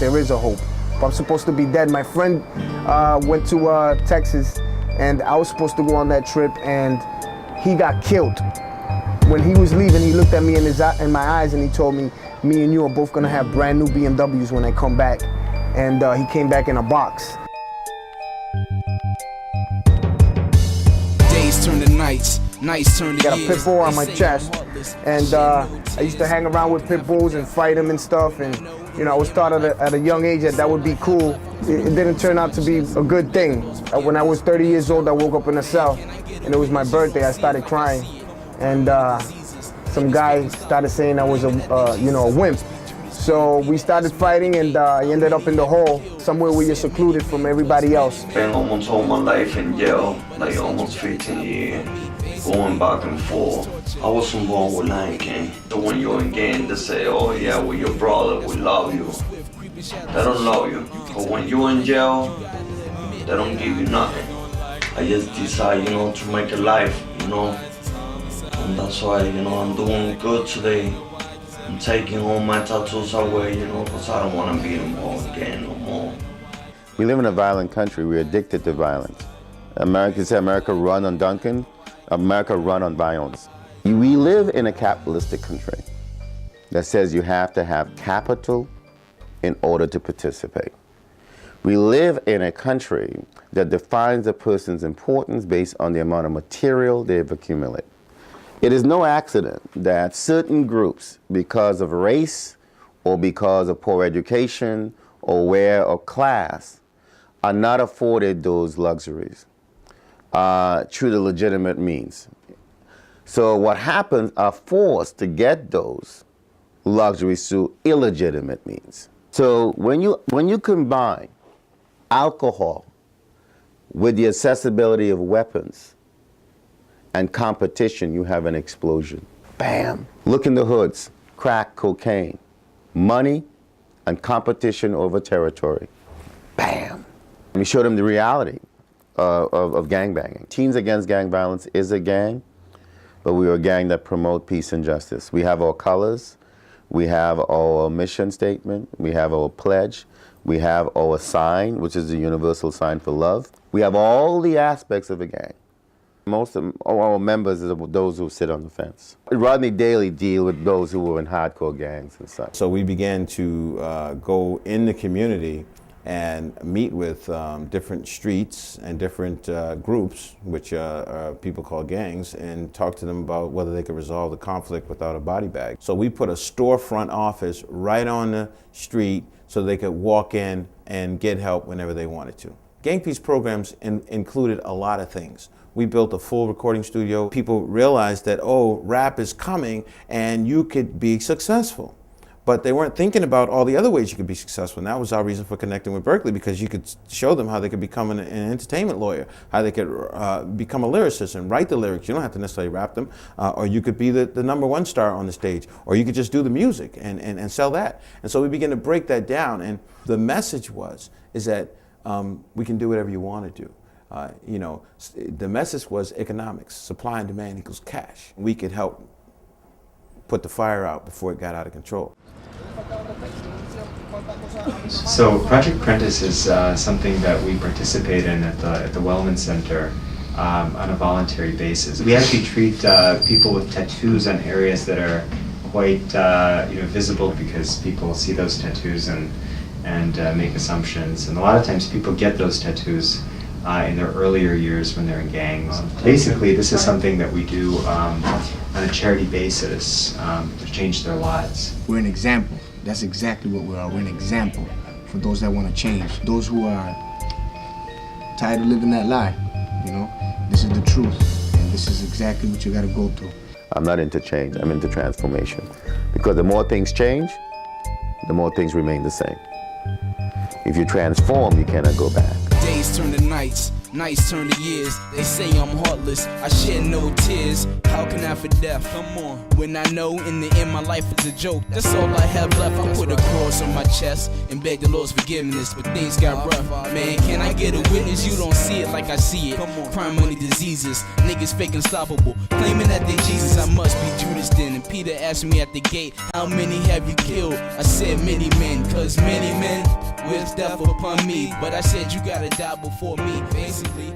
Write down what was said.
there is a hope. If I'm supposed to be dead, my friend went to Texas, and I was supposed to go on that trip, and he got killed. When he was leaving, he looked at me in my eyes, and he told me, me and you are both gonna have brand new BMWs when I come back. And he came back in a box. Days turn to nights, nights turn to Got a years. pit bull on my chest, and I used to hang around with pit bulls and fight them and stuff. And you know, I was taught at a young age that would be cool. It didn't turn out to be a good thing. When I was 30 years old, I woke up in a cell, and it was my birthday. I started crying, and some guy started saying I was a wimp. So we started fighting, and I ended up in the hole, somewhere where you're secluded from everybody else. Spent almost all my life in jail, like almost 15 years, going back and forth. I wasn't born with Lion King. So when you're in gang, they say, oh yeah, we're your brother, we love you. They don't love you. But when you're in jail, they don't give you nothing. I just decided, to make a life, And that's why, I'm doing good today. I'm taking all my tattoos away, because I don't want to be involved again no more. We live in a violent country. We're addicted to violence. Americans say America run on Duncan. America run on violence. We live in a capitalistic country that says you have to have capital in order to participate. We live in a country that defines a person's importance based on the amount of material they've accumulated. It is no accident that certain groups, because of race or because of poor education or wear or class, are not afforded those luxuries through the legitimate means. So what happens are forced to get those luxuries through illegitimate means. So when you combine alcohol with the accessibility of weapons and competition, you have an explosion. Bam! Look in the hoods, crack, cocaine, money, and competition over territory. Bam! We showed them the reality of gangbanging. Teens Against Gang Violence is a gang, but we are a gang that promote peace and justice. We have our colors, we have our mission statement, we have our pledge, we have our sign, which is the universal sign for love. We have all the aspects of a gang. Most of our members are those who sit on the fence. Rodney Daly deal with those who were in hardcore gangs and such. So we began to go in the community and meet with different streets and different groups, which people call gangs, and talk to them about whether they could resolve the conflict without a body bag. So we put a storefront office right on the street so they could walk in and get help whenever they wanted to. Gang Peace programs included a lot of things. We built a full recording studio. People realized that, oh, rap is coming and you could be successful. But they weren't thinking about all the other ways you could be successful. And that was our reason for connecting with Berkeley, because you could show them how they could become an entertainment lawyer, how they could become a lyricist and write the lyrics. You don't have to necessarily rap them. Or you could be the #1 star on the stage. Or you could just do the music and sell that. And so we began to break that down. And the message is that we can do whatever you want to do. The message was economics. Supply and demand equals cash. We could help put the fire out before it got out of control. So Project Prentice is something that we participate in at the Wellman Center on a voluntary basis. We actually treat people with tattoos on areas that are quite visible, because people see those tattoos and make assumptions. And a lot of times people get those tattoos in their earlier years when they're in gangs. Basically, this is something that we do on a charity basis to change their lives. We're an example. That's exactly what we are. We're an example for those that want to change. Those who are tired of living that lie. This is the truth, and this is exactly what you got to go through. I'm not into change, I'm into transformation. Because the more things change, the more things remain the same. If you transform, you cannot go back. Days turn to nights, nights turn to years. They say I'm heartless, I shed no tears. How can I forget death. Come on. When I know in the end my life is a joke, that's all I have left. I put a cross on my chest and beg the Lord's forgiveness, but things got rough. Man, can I get a witness? You don't see it like I see it. Crime, money, diseases, niggas fake unstoppable, claiming that they Jesus. I must be Judas then. And Peter asked me at the gate, how many have you killed? I said many men, cause many men wish death upon me. But I said you gotta die before me, basically.